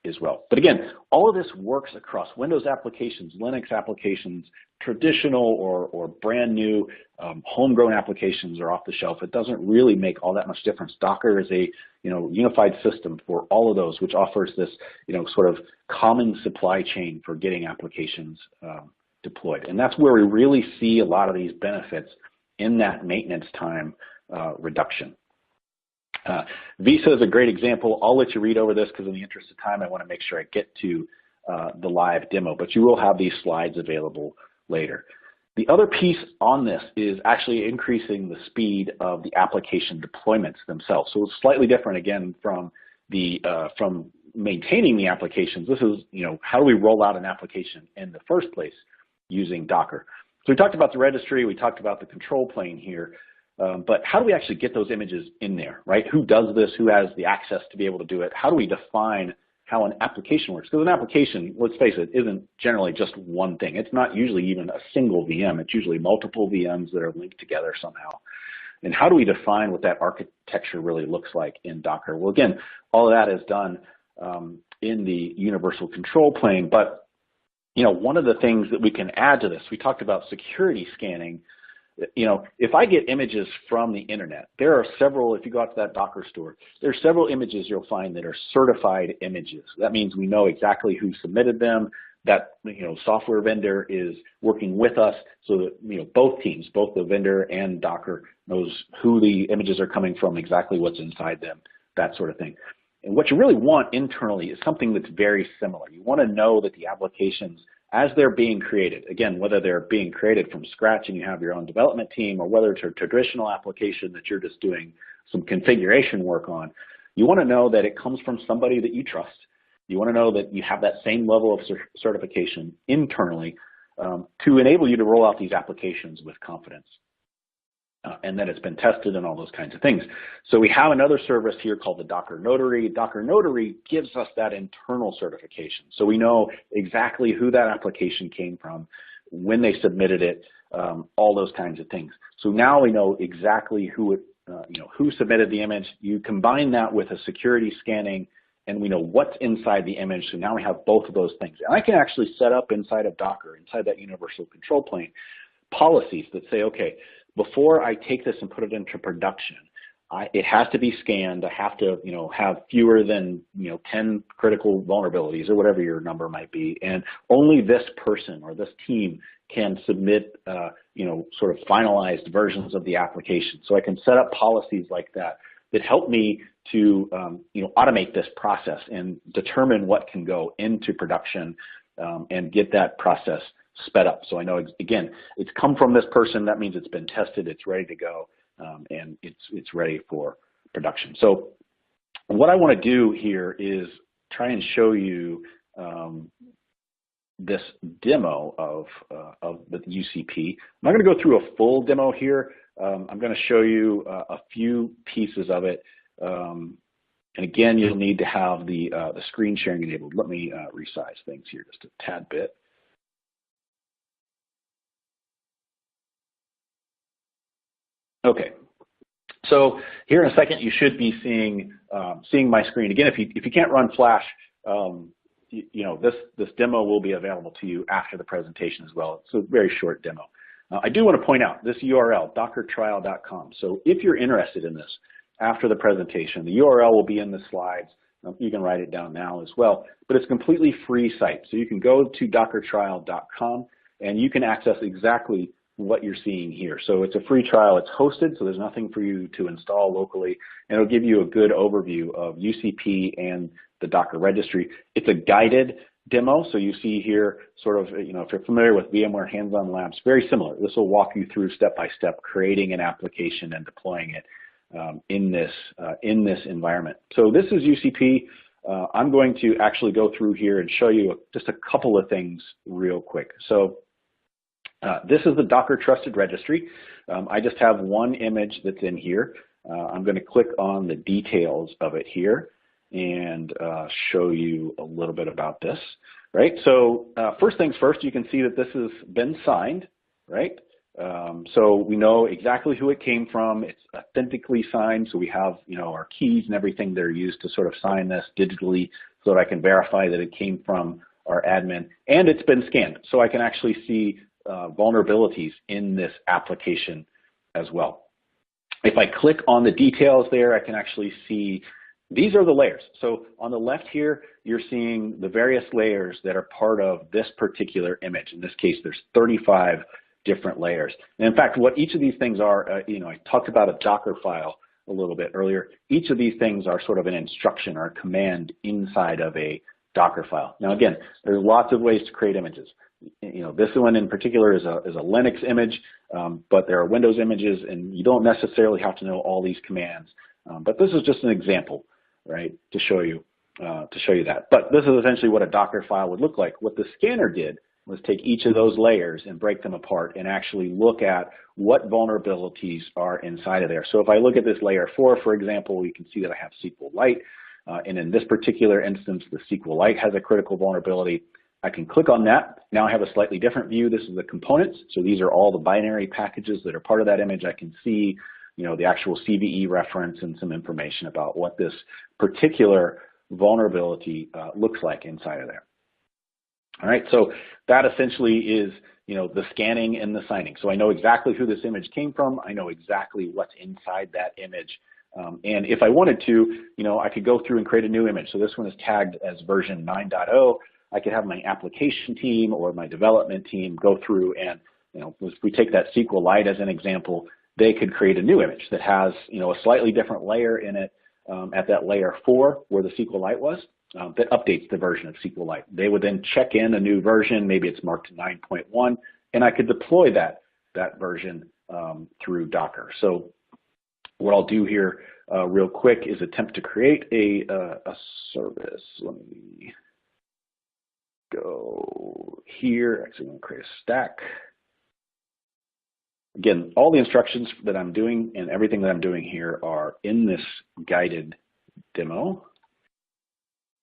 S2: as well. But again, all of this works across Windows applications, Linux applications, traditional or brand new homegrown applications or off the shelf. It doesn't really make all that much difference. Docker is a unified system for all of those, which offers this sort of common supply chain for getting applications deployed. And that's where we really see a lot of these benefits in that maintenance time reduction. Visa is a great example. I'll let you read over this because in the interest of time, I want to make sure I get to the live demo, but you will have these slides available later. The other piece on this is actually increasing the speed of the application deployments themselves. So it's slightly different again from maintaining the applications. This is, how do we roll out an application in the first place using Docker? So we talked about the registry, we talked about the control plane here, but how do we actually get those images in there, right? Who does this? Who has the access to be able to do it? How do we define how an application works? Because an application, let's face it, isn't generally just one thing. It's not usually even a single VM. It's usually multiple VMs that are linked together somehow. And how do we define what that architecture really looks like in Docker. Well, again, all of that is done in the universal control plane. But one of the things that we can add to this, we talked about security scanning. If I get images from the internet, there are several, if you go out to that Docker store, there are several images you'll find that are certified images. That means we know exactly who submitted them. That software vendor is working with us so that both teams, both the vendor and Docker, knows who the images are coming from, exactly what's inside them, that sort of thing. And what you really want internally is something that's very similar. You want to know that the applications, as they're being created, again, whether they're being created from scratch and you have your own development team, or whether it's a traditional application that you're just doing some configuration work on, you want to know that it comes from somebody that you trust. You want to know that you have that same level of certification internally to enable you to roll out these applications with confidence. And that it's been tested and all those kinds of things. So we have another service here called the Docker Notary. Docker Notary gives us that internal certification. So we know exactly who that application came from, when they submitted it, all those kinds of things. So now we know exactly who submitted the image. You combine that with a security scanning, and we know what's inside the image. So now we have both of those things. And I can actually set up inside of Docker, inside that universal control plane, policies that say, okay, before I take this and put it into production, it has to be scanned. I have to, have fewer than, 10 critical vulnerabilities or whatever your number might be. And only this person or this team can submit, sort of finalized versions of the application. So I can set up policies like that help me to, automate this process and determine what can go into production and get that process sped up. So I know, again, it's come from this person. That means it's been tested, it's ready to go, and it's ready for production. So what I want to do here is try and show you this demo of the UCP. I'm not going to go through a full demo here. I'm going to show you a few pieces of it. And again, you'll need to have the screen sharing enabled. Let me resize things here just a tad bit. Okay, so here in a second you should be seeing my screen. Again, if you can't run Flash, this demo will be available to you after the presentation as well. It's a very short demo. I do want to point out this URL, dockertrial.com. So if you're interested in this after the presentation, the URL will be in the slides. You can write it down now as well, but it's a completely free site. So you can go to dockertrial.com and you can access exactly what you're seeing here. So it's a free trial. It's hosted, so there's nothing for you to install locally, and it'll give you a good overview of UCP and the Docker registry. It's a guided demo, so you see here sort of, if you're familiar with VMware Hands-On Labs, very similar. This will walk you through step-by-step creating an application and deploying it in this environment. So this is UCP. I'm going to actually go through here and show you just a couple of things real quick. So this is the Docker Trusted Registry. I just have one image that's in here. I'm going to click on the details of it here and show you a little bit about this, right? So first things first, you can see that this has been signed, right? So we know exactly who it came from. It's authentically signed, so we have our keys and everything that are used to sort of sign this digitally so that I can verify that it came from our admin, and it's been scanned, so I can actually see vulnerabilities in this application as well. If I click on the details there, I can actually see these are the layers. So on the left here, you're seeing the various layers that are part of this particular image. In this case, there's 35 different layers. And in fact, what each of these things are, I talked about a Docker file a little bit earlier. Each of these things are sort of an instruction or a command inside of a Docker file. Now again, there's lots of ways to create images. This one in particular is a Linux image, but there are Windows images, and you don't necessarily have to know all these commands. But this is just an example, right, to show you that. But this is essentially what a Docker file would look like. What the scanner did was take each of those layers and break them apart and actually look at what vulnerabilities are inside of there. So if I look at this layer 4, for example, you can see that I have SQLite. And in this particular instance, the SQLite has a critical vulnerability. I can click on that. Now I have a slightly different view. This is the components. So these are all the binary packages that are part of that image. I can see the actual CVE reference and some information about what this particular vulnerability looks like inside of there. All right, so that essentially is, the scanning and the signing. So I know exactly who this image came from. I know exactly what's inside that image. And if I wanted to, I could go through and create a new image. So this one is tagged as version 9.0. I could have my application team or my development team go through and, if we take that SQLite as an example, they could create a new image that has, a slightly different layer in it at that layer 4 where the SQLite was. That updates the version of SQLite. They would then check in a new version, maybe it's marked 9.1, and I could deploy that version through Docker. So what I'll do here real quick is attempt to create a service. Let me go here. Actually, I'm going to create a stack. Again, all the instructions that I'm doing and everything that I'm doing here are in this guided demo.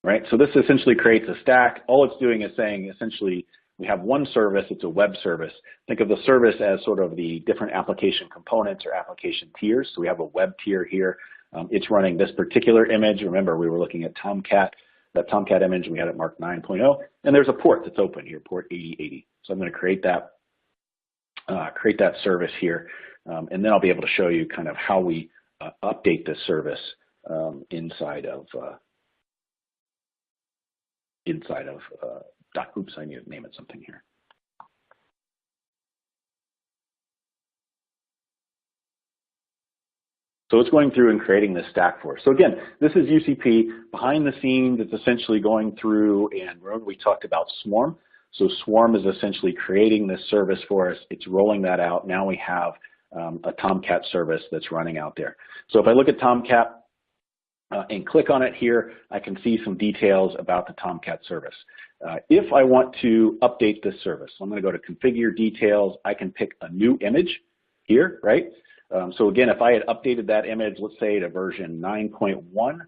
S2: Right, so this essentially creates a stack. All it's doing is saying essentially we have one service, it's a web service. Think of the service as sort of the different application components or application tiers. So we have a web tier here. It's running this particular image. Remember, we were looking at Tomcat, that Tomcat image, we had it marked 9.0. And there's a port that's open here, port 8080. So I'm going to create that service here. And then I'll be able to show you kind of how we update this service inside of oops, I need to name it something here. So it's going through and creating this stack for us. So again, this is UCP behind the scenes. It's essentially going through, and remember we talked about Swarm. So Swarm is essentially creating this service for us. It's rolling that out. Now we have a Tomcat service that's running out there. So if I look at Tomcat, and click on it here, I can see some details about the Tomcat service. If I want to update this service, I'm going to go to Configure Details. I can pick a new image here, right? So again, if I had updated that image, let's say to version 9.1,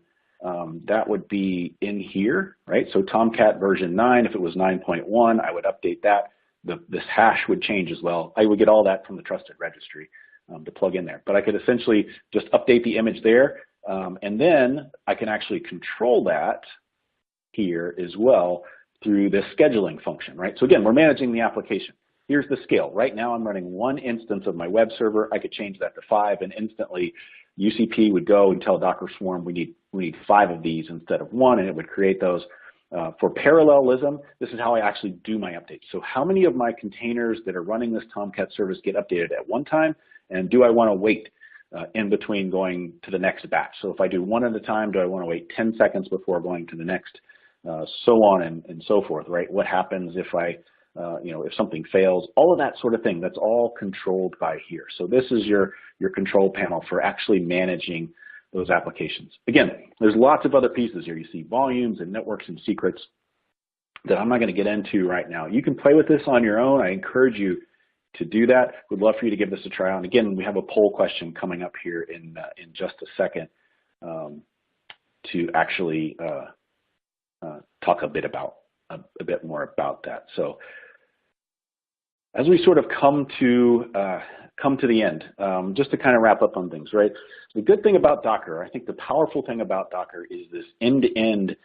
S2: that would be in here, right? So Tomcat version 9, if it was 9.1, I would update that. This hash would change as well. I would get all that from the trusted registry to plug in there. But I could essentially just update the image there. And then I can actually control that here as well through this scheduling function, right? So again, we're managing the application. Here's the scale. Right now I'm running one instance of my web server. I could change that to 5 and instantly UCP would go and tell Docker Swarm we need 5 of these instead of 1, and it would create those. For parallelism, this is how I actually do my updates. So how many of my containers that are running this Tomcat service get updated at one time, and do I want to wait in between going to the next batch? So if I do one at a time, do I want to wait 10 seconds before going to the next, so on and so forth, right? What happens if if something fails? All of that sort of thing, that's all controlled by here. So this is your control panel for actually managing those applications. Again, there's lots of other pieces here. You see volumes and networks and secrets that I'm not going to get into right now. You can play with this on your own. I encourage you to do that. We'd love for you to give this a try. And again, we have a poll question coming up here in just a second to actually talk a bit more about that. So as we sort of come to the end, just to kind of wrap up on things, right? The good thing about Docker, I think the powerful thing about Docker is this end-to-end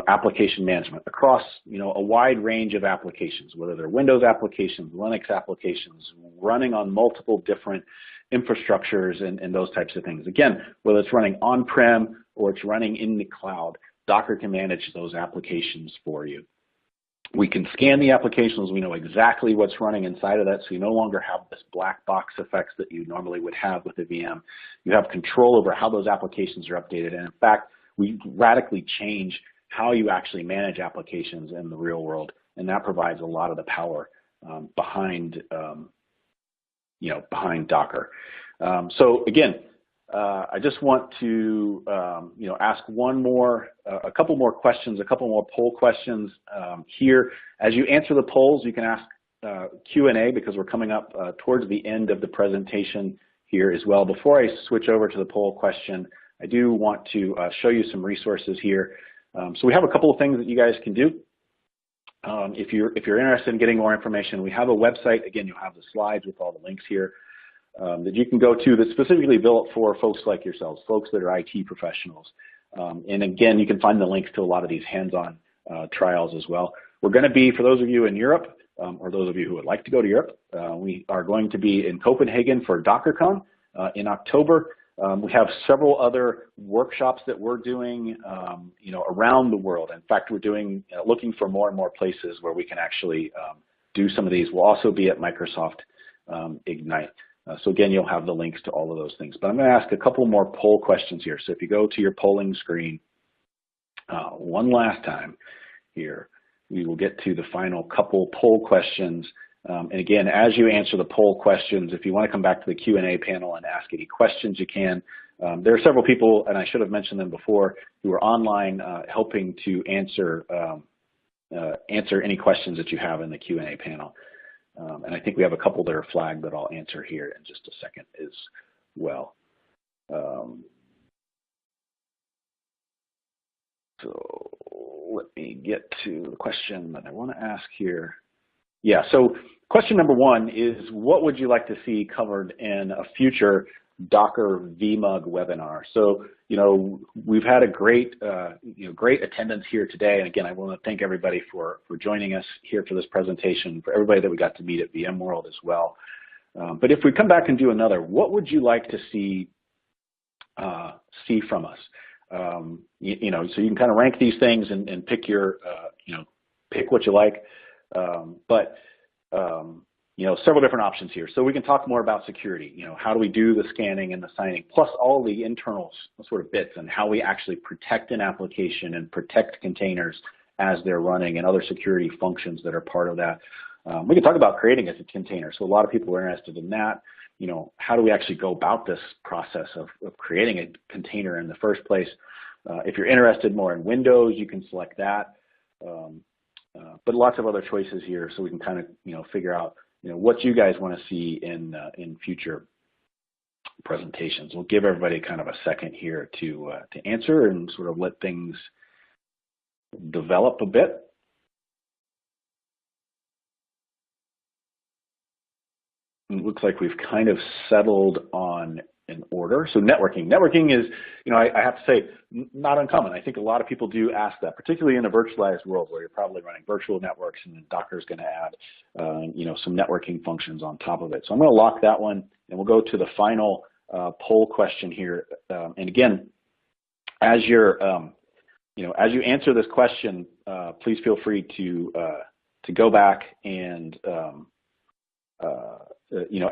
S2: application management across, a wide range of applications, whether they're Windows applications, Linux applications, running on multiple different infrastructures and those types of things. Again, whether it's running on-prem or it's running in the cloud, Docker can manage those applications for you. We can scan the applications. We know exactly what's running inside of that, so you no longer have this black box effects that you normally would have with a VM. You have control over how those applications are updated, and in fact, we radically change how you actually manage applications in the real world, and that provides a lot of the power behind Docker. So again, I just want to ask a couple more questions, a couple more poll questions here. As you answer the polls, you can ask Q&A because we're coming up towards the end of the presentation here as well. Before I switch over to the poll question, I do want to show you some resources here. So we have a couple of things that you guys can do. If you're interested in getting more information, we have a website. Again, you'll have the slides with all the links here. that you can go to that's specifically built for folks like yourselves, folks that are IT professionals. And again, you can find the links to a lot of these hands-on trials as well. We're going to be, for those of you in Europe, or those of you who would like to go to Europe, we are going to be in Copenhagen for DockerCon in October. We have several other workshops that we're doing, around the world. In fact, we're doing, looking for more and more places where we can actually do some of these. We'll also be at Microsoft Ignite. So again, you'll have the links to all of those things. But I'm going to ask a couple more poll questions here. So if you go to your polling screen one last time here, we will get to the final couple poll questions. And again, as you answer the poll questions, if you want to come back to the Q&A panel and ask any questions, you can. There are several people, and I should have mentioned them before, who are online helping to answer any questions that you have in the Q&A panel. And I think we have a couple that are flagged that I'll answer here in just a second as well. So let me get to the question that I want to ask here. Yeah, so question number one is, what would you like to see covered in a future Docker VMUG webinar? So, we've had a great, great attendance here today. And again, I want to thank everybody for joining us here for this presentation, for everybody that we got to meet at VMworld as well. But if we come back and do another, what would you like to see from us? So you can kind of rank these things and pick your, pick what you like. Several different options here. So we can talk more about security. How do we do the scanning and the signing, plus all the internal sort of bits and how we actually protect an application and protect containers as they're running and other security functions that are part of that. We can talk about creating a container. So a lot of people are interested in that. How do we actually go about this process of creating a container in the first place? If you're interested more in Windows, you can select that. But lots of other choices here, so we can kind of figure out what you guys want to see in future presentations. We'll give everybody kind of a second here to answer and sort of let things develop a bit. It looks like we've kind of settled on an order. So networking is, I have to say, not uncommon. I think a lot of people do ask that, particularly in a virtualized world where you're probably running virtual networks, and then Docker is going to add, some networking functions on top of it. So I'm going to lock that one, and we'll go to the final poll question here. And again, as you're, as you answer this question, please feel free to go back and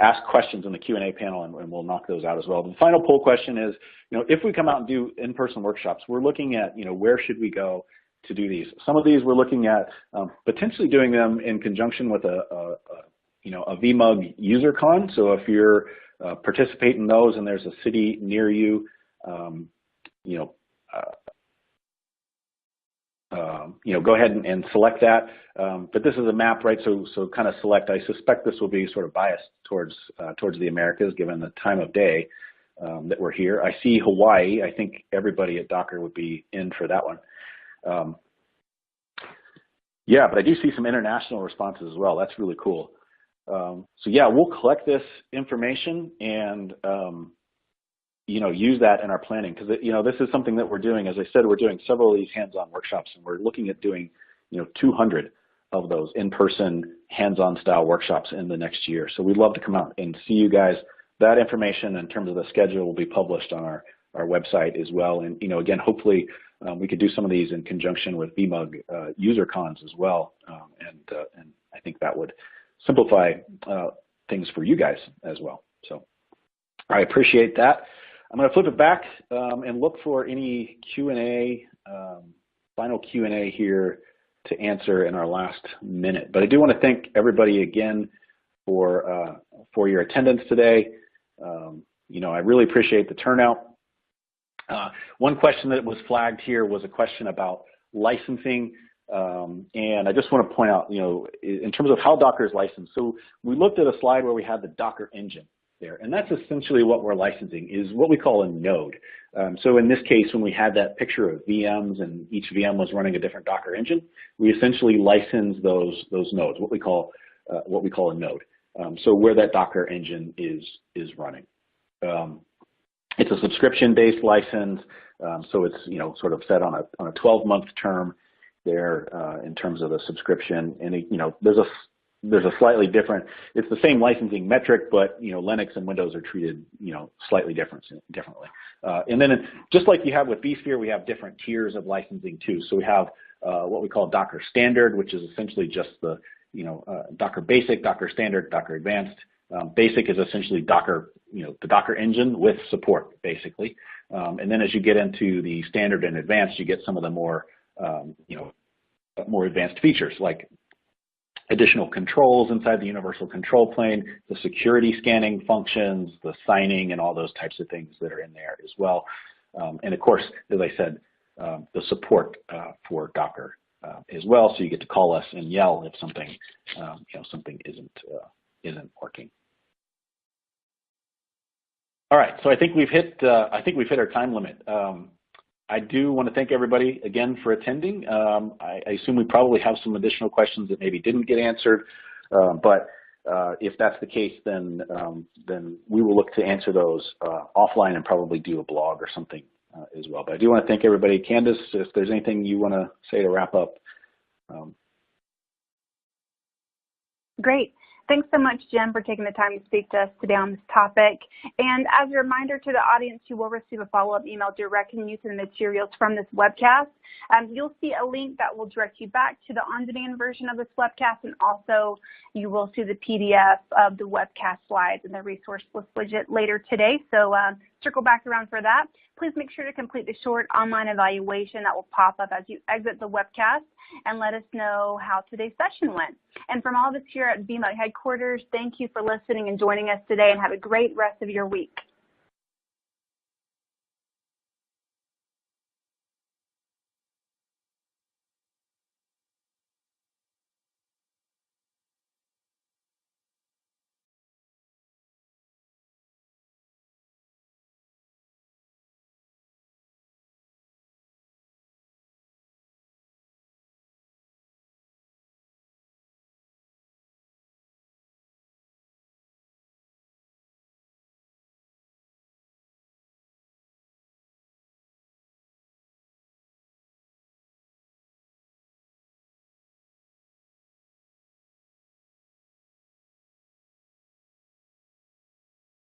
S2: ask questions in the Q&A panel, and we'll knock those out as well. The final poll question is, if we come out and do in-person workshops, we're looking at, where should we go to do these? Some of these we're looking at potentially doing them in conjunction with a VMUG user con. So if you're participating in those and there's a city near you, go ahead and select that. But this is a map, right? So kind of select. I suspect this will be sort of biased towards the Americas, given the time of day that we're here. I see Hawaii. I think everybody at Docker would be in for that one. Yeah, but I do see some international responses as well. That's really cool. So yeah, we'll collect this information and use that in our planning, because this is something that we're doing. As I said, we're doing several of these hands-on workshops, and we're looking at doing 200 of those in-person hands-on style workshops in the next year. So we'd love to come out and see you guys. That information in terms of the schedule will be published on our website as well. And again, hopefully we could do some of these in conjunction with VMUG user cons as well. And I think that would simplify things for you guys as well. So I appreciate that. I'm going to flip it back and look for any Q&A, final Q&A here to answer in our last minute. But I do want to thank everybody again for your attendance today. I really appreciate the turnout. One question that was flagged here was a question about licensing. And I just want to point out, in terms of how Docker is licensed. So we looked at a slide where we had the Docker engine there, and that's essentially what we're licensing, is what we call a node. So in this case, when we had that picture of VMs and each VM was running a different Docker engine, we essentially license those nodes, what we call a node. so where that Docker engine is running. It's a subscription-based license, so it's sort of set on a 12-month term there in terms of the subscription, and there's a slightly different. It's the same licensing metric, but Linux and Windows are treated slightly differently. And then just like you have with vSphere, we have different tiers of licensing too. So we have what we call Docker Standard, which is essentially just the Docker Basic, Docker Standard, Docker Advanced. Basic is essentially Docker, the Docker engine with support, basically. And then as you get into the Standard and Advanced, you get some of the more, more advanced features like additional controls inside the universal control plane, the security scanning functions, the signing, and all those types of things that are in there as well. And of course, as I said, the support for Docker as well. So you get to call us and yell if something, something isn't working. All right, so I think we've hit our time limit. I do want to thank everybody again for attending. I assume we probably have some additional questions that maybe didn't get answered, but if that's the case, then we will look to answer those offline and probably do a blog or something as well. But I do want to thank everybody. Candace, if there's anything you want to say to wrap up.
S1: Great. Thanks so much, Jim, for taking the time to speak to us today on this topic. And as a reminder to the audience, you will receive a follow-up email directing you to the materials from this webcast. You'll see a link that will direct you back to the on-demand version of this webcast, and also you will see the PDF of the webcast slides and the resource list widget later today. So circle back around for that. Please make sure to complete the short online evaluation that will pop up as you exit the webcast, and let us know how today's session went. And from all of us here at VMware headquarters, thank you for listening and joining us today, and have a great rest of your week.